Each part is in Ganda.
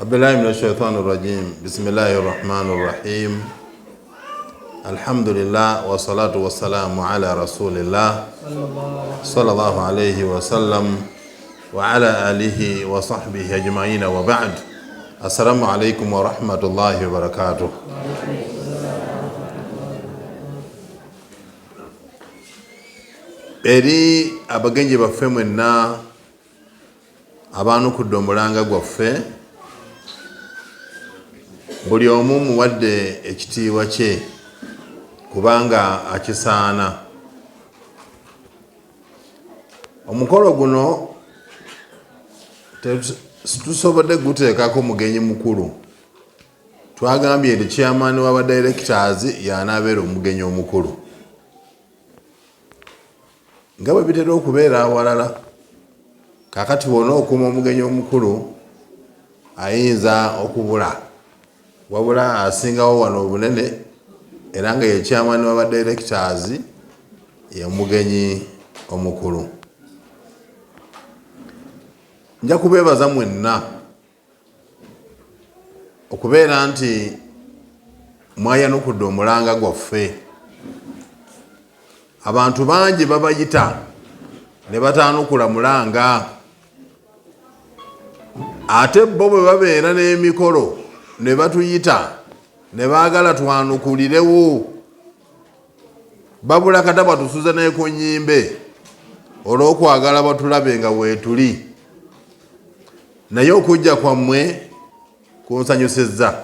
بالله من الشيطان الرجيم بسم الله الرحمن الرحيم الحمد لله والصلاة والسلام على رسول الله صلى الله عليه وسلم وعلى آله وصحبه أجمعين وبعد السلام عليكم ورحمة الله وبركاته. eri abagenyi baffe mwenna abanukudde omulanga gwaffe, buli omu muwadde ekitiibwa kye kubanga akisaana. Omukolo guno tusobodde guteekako mugenyi mukulu. Twagambye nti chairman wa directors y'anaabeera omugenyi omukulu. Nga bwe bitera okubeera awalala, kakati wona okuma omugenyi omukulu ayinza okubula, wabula asingawo wano obunene era nga ye chairman wa directors ye omugenyi omukulu. Nja kubeebaza mwenna okubeera nti mwayanukudde omulanga gwaffe. Abantu bangi babayita ne bataanukula mulanga, ate bo bwe babeera n'emikolo ne batuyita ne baagala twanukulirewo, babula kata batusuza ne ku nnyimbe olw'okwagala batulabe nga weetuli. Naye okujja kwammwe kunsanyusizza.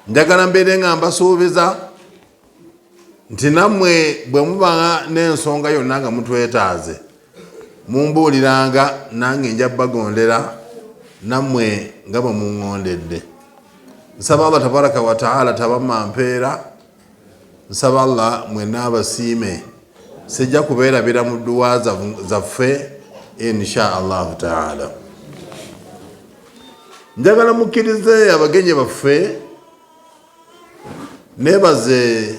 Njagala mbeere nga mbasuubiza nti nammwe bwe muba n'ensonga yonna nga mutwetaaze mumbuuliranga, nange nja bagondera nammwe nga bwe muŋŋondedde. Nsaba Allah tabaraka wa taala tabamma mpeera, nsaba Allah mwenna abasiime, sijja kubeerabira mu dduwa zaffe insha Allahu taala. Njagala mukkirize abagenyi baffe, nebaze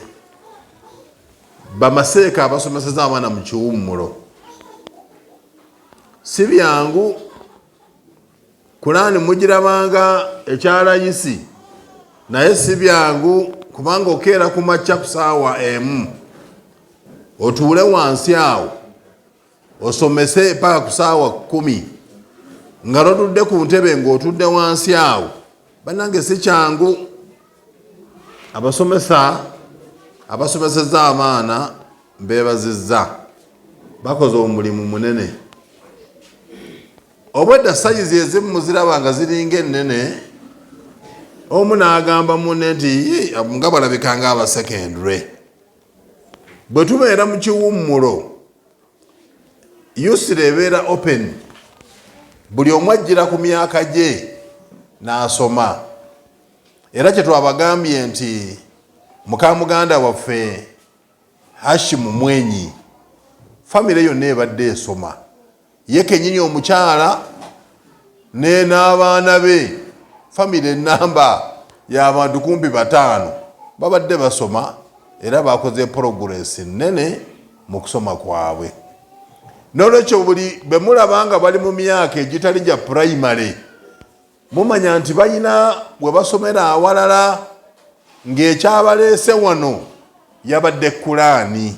bamaseeka abasomeseza abaana mu kiwummulo. Si byangu, Qur'an mugirabanga ekyalayisi, naye si byangu kubanga okeera ku makya ku saawa emu otuule wansi awo osomese paka ku saawa 10 nga lotudde ku ntebe ng'otudde wansi awo. Bannange si kyangu. Abasomeseza abaana mbeebazizza, bakoze omulimu munene. Obwedda sayizi ezimu muziraba nga ziringa ennene, omu n'agamba munne nti nga balabika nga abasekendule. Bwe tubeera mu kiwummulo, yusira ebeera open, buli omu ajjira ku myaka gye n'asoma. Era kye twabagambye nti muka muganda waffe Hashimu Mwenyi, famire yonna ebadde esoma, ye kennyini omukyala ne n'abaana be, famire ennamba y'abantu kumpi 5 babadde basoma era bakoze progress nnene mu kusoma kwabwe. N'olwekyo buli bwe mulaba nga bali mu myaka egitali gya primary, mumanya nti balina bwe basomera awalala, ng'ekyabaleese wano yabadde Qur'an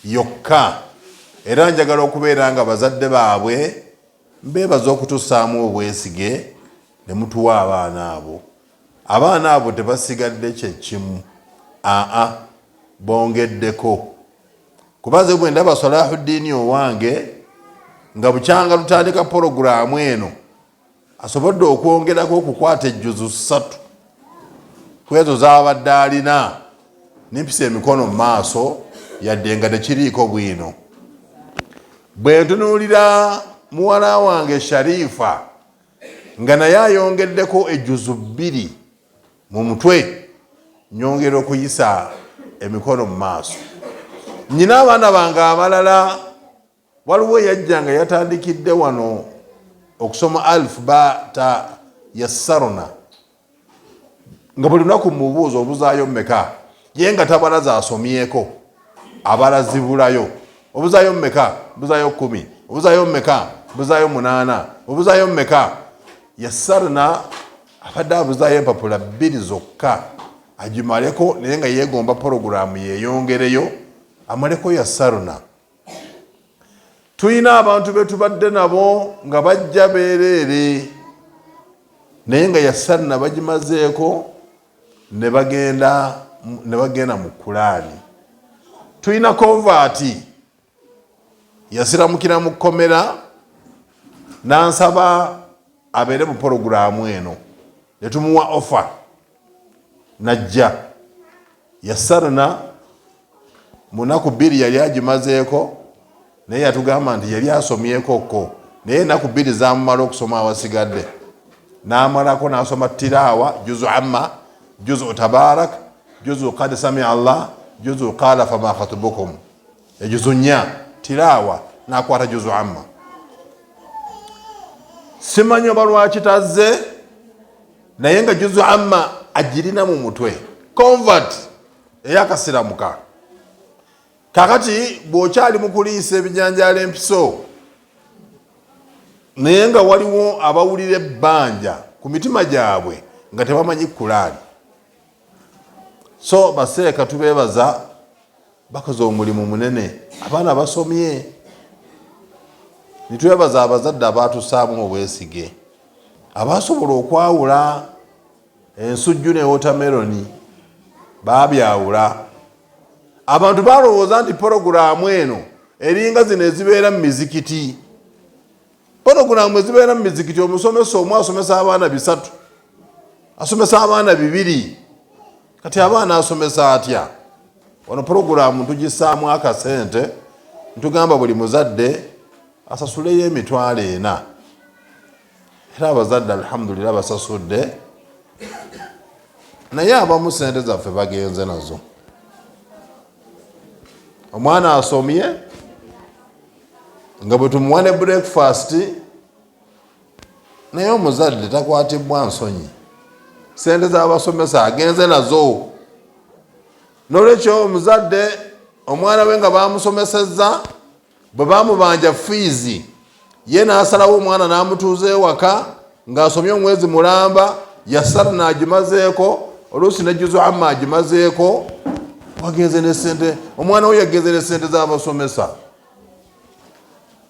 yokka. Era njagala okubeera nga bazadde baabwe mbeebaza okutussaamu obwesige ne mutuwa abaana abo. Abaana abo tebasigadde kyekimu, bongeddeko. Kubaze bwe ndaba Salahuddin owange nga bukyanga lutandika porogulaamu eno asobodde okwongerako okukwata ejjuzu 3 kwezo z'abadde alina, nimpisa emikono mu maaso yadde nga tekiriiko bwino. Bwe ntunuulira muwala wange Sharifa nga naye ayongeddeko ejjuzu 2 mu mutwe, nyongera okuyisa emikono mu maaso. Nyina abaana bange abalala waliwo yajja nga yatandikidde wano okusoma alif ba ta yassaruna, nga buli lunaku mubuuza obuzaayo mmeka, ye nga tabalaza asomyeko, abalazibulayo. Obuzaayo mmeka? Buzaayo 10. Obuzaayo mmeka? Buzaayo 8. Obuzaayo mmeka? yassarna abadde abuzaayo empapula 2 zokka agimaleko naye nga yeegomba porogulaamu yeeyongereyo amaleko yassarna. Tuyina abantu be tubadde nabo nga bajja beereere naye nga yassarna bagimazeeko ne bagenda mu Qur'an. Tuyina konvaati yasiramukira mu kkomera n'ansaba abeere mu porogulaamu eno ne tumuwa offer najja. Yassarna mu nnaku 2 yali agimazeeko naye yatugamba nti yali asomyekokko naye ennaku 2 zamumala okusoma awasigadde n'amalako n'asoma tilaawa juzu amma juzu tabarak juzu qad samia Allah juzu qala fama khatubukum ejuzu 4 tilaawa n'akwata juzu amma. Simanyi oba lwaki tazze naye nga juzu amma agirina mu mutwe convert eyakasiramuka. Kakati bw'okyali mu kuliisa ebijanjaalo empiso naye nga waliwo abawulira ebbanja ku mitima gyabwe nga tebamanyi Qur'an. So baseeka tubeebaza bakoze omulimu munene, abaana basomye. Nitwebaza abazadde abaatusaamu obwesige, abaasobola okwawula ensujju ne wotameroni baabyawula. Abantu balowooza nti porogulaamu eno eringa zino ezibeera mu mizikiti. Porogulaamu ezibeera mu mizikiti omusomesa omu asomesa abaana 3, asomesa abaana 2. Kati abaana asomesa atya? Wano porogulaamu tugisaamu akasente ntugamba buli muzadde asasuleyo emitwalo 4. Era abazadde alhamdulillah basasudde, naye abamu sente zaffe bagenze nazo. Omwana asomye nga bwe tumuwa ne breakfast naye omuzadde takwatibwa nsonyi, sente z'abasomesa agenze nazo. N'olwekyo omuzadde omwana we nga bamusomesezza, bwe bamubanja fees ye n'asalawo omwana n'amutuuza ewaka ng'asomye omwezi mulamba, yassarna agimazeeko, oluusi ne juzu amma agimazeeko. Wagenze ne sente, omwana we yagenze ne sente z'abasomesa.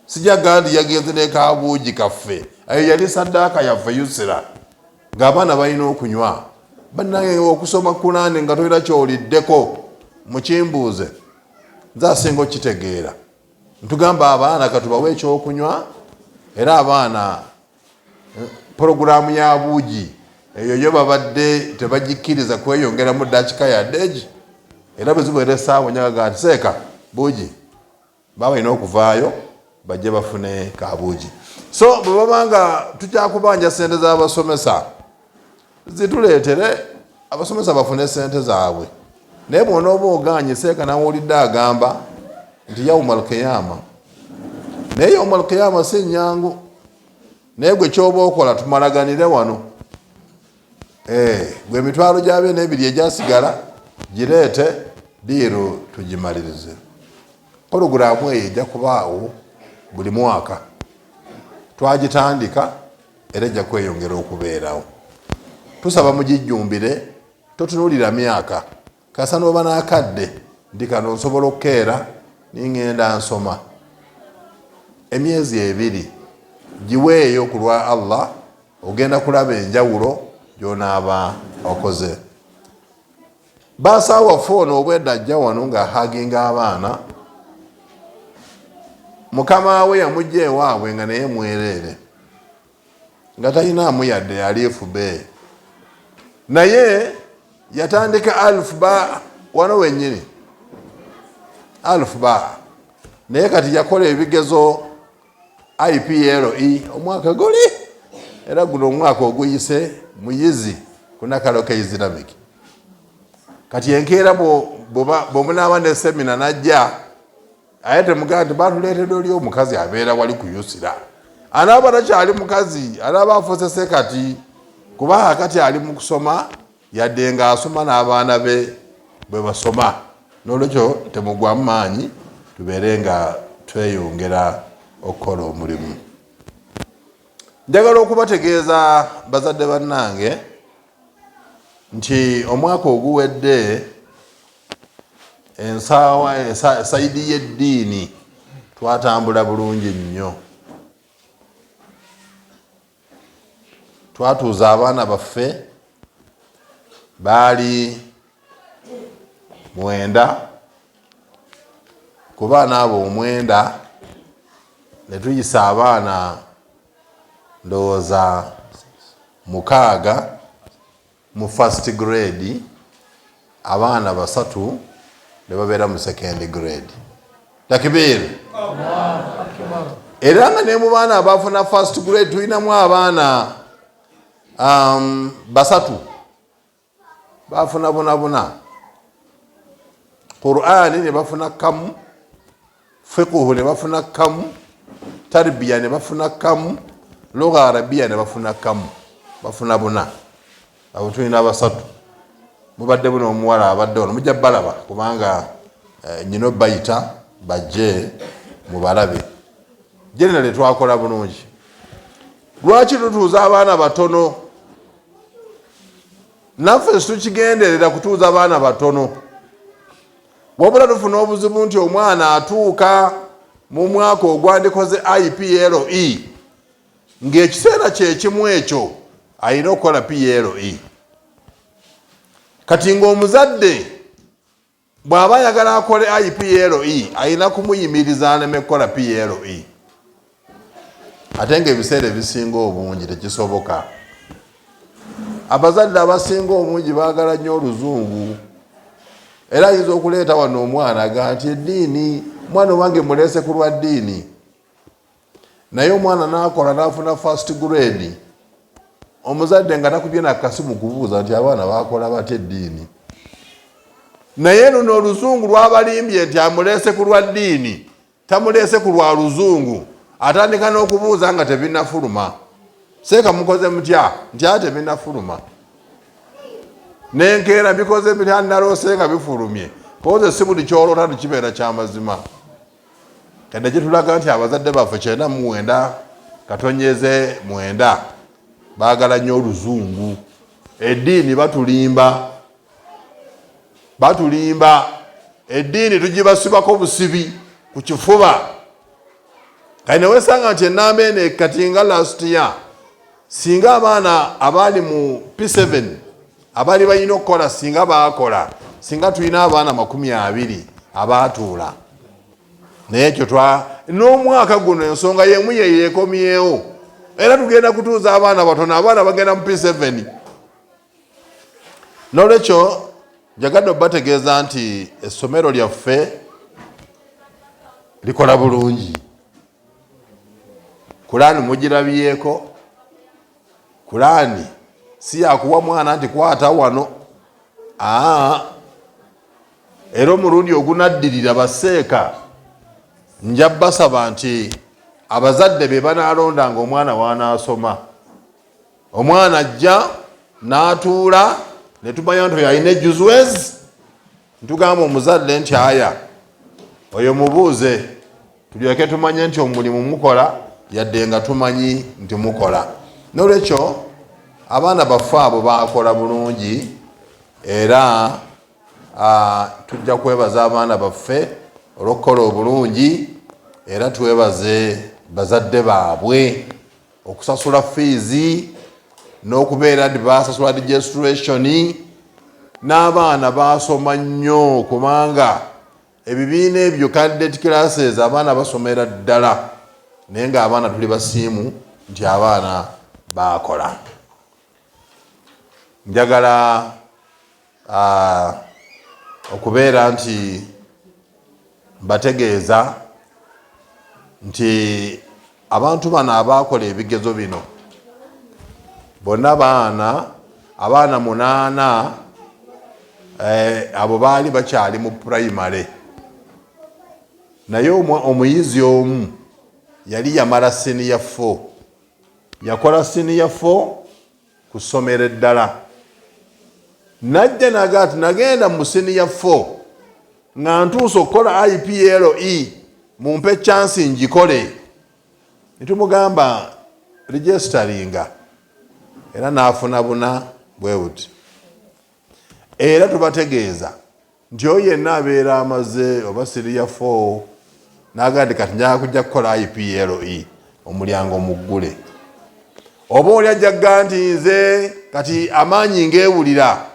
Sijaga nti yagenze ne kabuugi kaffe, ayo yali saddaaka yaffe yusira ng'abaana balina okunywa. Bannange okusoma Qur'an nga toyina kyoliddeko mukimbuuze, nze asinga okitegeera. Ntugamba abaana katubawe ekyokunywa, era abaana porogulaamu ya buugi eyo yo babadde tebagikkiriza kweyongeramu dakika yadde egi. Era bwe zibeera essaawa nyaga nti seeka buugi baba balina okuvaayo bajje bafune kabuugi. So bwe babanga tukyakubanja sente z'abasomesa zituleetere abasomesa bafune sente zaabwe. Naye bw'onooba oganye seeka nawulidde agamba nti yawmal qiyama, naye yawmal qiyama si nnyangu. Naye gwe ky'oba okola tumalaganire wano, gwe emitwalo gy'abe n'ebiri egyasigala gireete diiru tugimalirize. Porogulaamu eyo ejja kubaawo buli mwaka, twagitandika era ejja kweyongera okubeerawo. Tusaba mugijjumbire, totunuulira myaka. Kasa n'oba n'akadde ndi kano nsobola okukeera ningenda nsoma emyezi 2 giweeyo ku lwa Allah, ogenda kulaba enjawulo gy'onaaba okoze. Baasaawa foono obwedda ajja wano ng'ahaginga abaana. Mukama we yamujja ewaabwe nga naye mwereere, nga talinaamu yadde yali FB, naye yatandika alfuba wano wennyini alfuba, naye kati yakola ebigezo IPLE omwaka guli, era guno omwaka oguyise muyizi kunakalo ka Islamic. Kati enkeera bw'omunaaba ne semina najja aye temugaa nti batuleetedde oli omukazi abeera wali kuyusira. Anaaba takyali mukazi, anaaba afosese kati, kuba kati ali mu kusoma yadde nga asoma n'abaana be bwe basoma. N'olwekyo temugwamu maanyi, tubeere nga tweyongera okukola omulimu. Njagala okubategeeza bazadde bannange nti omwaka oguwedde sayidi y'eddiini twatambula bulungi nnyo. Twatuuza abaana baffe baali 9 ku baana abo 9 ne tuyisa abaana ndowooza 6 mu first grade, abaana 3 ne babeera mu second grade. Takbir. Era nga ne mu baana abaafuna first grade tulinamu abaana 3 baafuna buna Qur'an ne bafuna kamu, fiqhu ne bafuna kamu, tarbiya ne bafuna kamu, lugha arabiya ne bafuna kamu, bafuna buna. Abo tulina 3. Mubadde buno omuwala abadde ono mujja balaba kubanga nyino bayita bajje mubalabe. Generally twakola bulungi. Lwaki tutuuza abaana batono? Naffe tukigenderera kutuuza abaana batono. Wabula tufuna obuzibu nti omwana atuuka mu mwaka ogwandikoze IPLE ng'ekiseera kyekimu ekyo alina okukola PLE. Kati ng'omuzadde bw'aba ayagala akole IPLE alina kumuyimiriza aleme kukola PLE. Ate ng'ebiseera ebisinga obungi tekisoboka. Abazadde abasinga obungi baagala nnyo oluzungu. Era ayinza okuleeta wano omwana aga nti eddiini mwana wange muleese ku lwa ddiini. Naye omwana n'akola n'afuna first grade, omuzadde nga takubye nakasimu kubuuza nti abaana bakola batya eddiini. Naye luno oluzungu lwabalimbye nti amuleese ku lwa ddiini, tamuleese ku lwa luzungu. Atandika n'okubuuza nga tebinnafuluma. Seeka mukoze mutya? Nti ate tebinnafuluma. Nenkeera bikoze bitya naloose nga bifulumye. Koze si buli kyolota tukibeera ky'amazima. Kadde gye tulaga nti abazadde baffe 99 katonyeze 9 baagala nnyo oluzungu. Eddiini batulimba. Eddiini tugibasibako busibi ku kifuba. Kati ne weesanga nti ennamba eno kati nga last year singa abaana abaali mu P7 abaali balina okukola singa baakola, singa tulina abaana 20 abaatuula. Naye ekyo n'omwaka guno ensonga y'emu yeekomyewo. Era tugenda kutuuza abaana batono, abaana bagenda mu P7. N'olwekyo njagadde obategeeza nti essomero lyaffe likola bulungi. Qur'an mugirabyeko. Qur'an si yakuwa mwana nti kwata wano. Era omulundi ogunaddirira baseeka nja basaba nti abazadde be banaalondanga omwana w'anaasoma. Omwana ajja n'atuula ne tumanya nti oyo alina ejjuzwezi, ntugamba omuzadde nti aya oyo mubuuze tulyoke tumanye nti omulimu mukola yadde nga tumanyi nti mukola. N'olwekyo abaana baffe abo baakola bulungi era tujja kwebaza abaana baffe olw'okukola obulungi, era twebaze bazadde baabwe okusasula fiizi n'okubeera nti baasasula registration. N'abaana baasoma nnyo kubanga ebibiina ebyo candidate classes abaana basomera ddala, naye ng'abaana tuli basiimu nti abaana baakola. Njagala okubeera nti mbategeeza nti abantu bano abaakola ebigezo bino bonna abaana 8 abo baali bakyali mu primary. Naye omuyizi omu yali yamala senior 4, yakola senior 4 ku ssomero eddala. Najja nagati nagenda mu senior 4 nga ntuusa okukola IPLE mumpe chance njikole. Nitumugamba registeringa era n'afuna buna bwe buti. Era tubategeeza nti oyo yenna abeera amaze oba siriya 4 n'agamba kati njagala kujja kukola IPLE omulyango muggule. Oba oli ajja kugaa nti nze kati amaanyi ngeewulira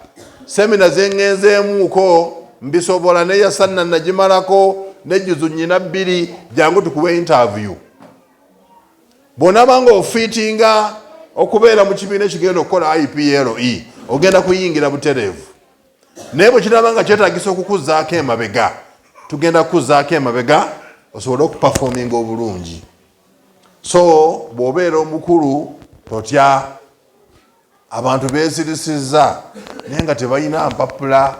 semina zengenzeemuuko mbisobola neyasanna nagimalako nejjuzu nnyina 2 jangu tukuwe interview. Bw'onaaba nga ofiitinga okubeera mu kibiina ekigenda okukola IPLE ogenda kuyingira butereevu. Naye bwe kiraba nga kyetaagisa okukuzzaako emabega tugenda kukuzzaako emabega osobole okupafominga obulungi. So bw'obeera omukulu totya. Abantu beesirisizza naye nga tebalina mpapula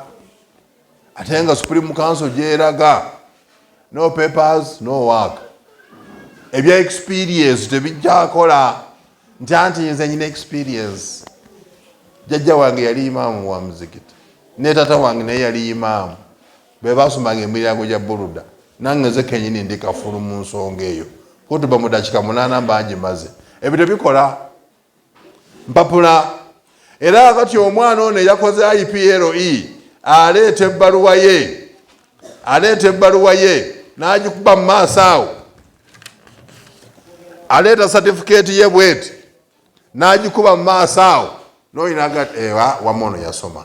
ate nga Supreme Council gyeraga no papers no work. Ebya experience tebijjakola nti anti nze nyina experience. Jjajja wange yali imaamu wa muzikiti ne tata wange naye yali imaamu be baasomanga emiryango gya Buruda nange nze kenyini ndi kafulu mu nsonga eyo kutuba mu dakika 8 mbangimaze. Ebyo tebikola mpapula. Era kati omwana ono yakoze IPLE aleeta ebbaluwa ye n'agikuba mu maaso awo, aleeta certificate ye bweti n'agikuba mu maaso awo, n'oyina agati ewa wamma ono yasoma.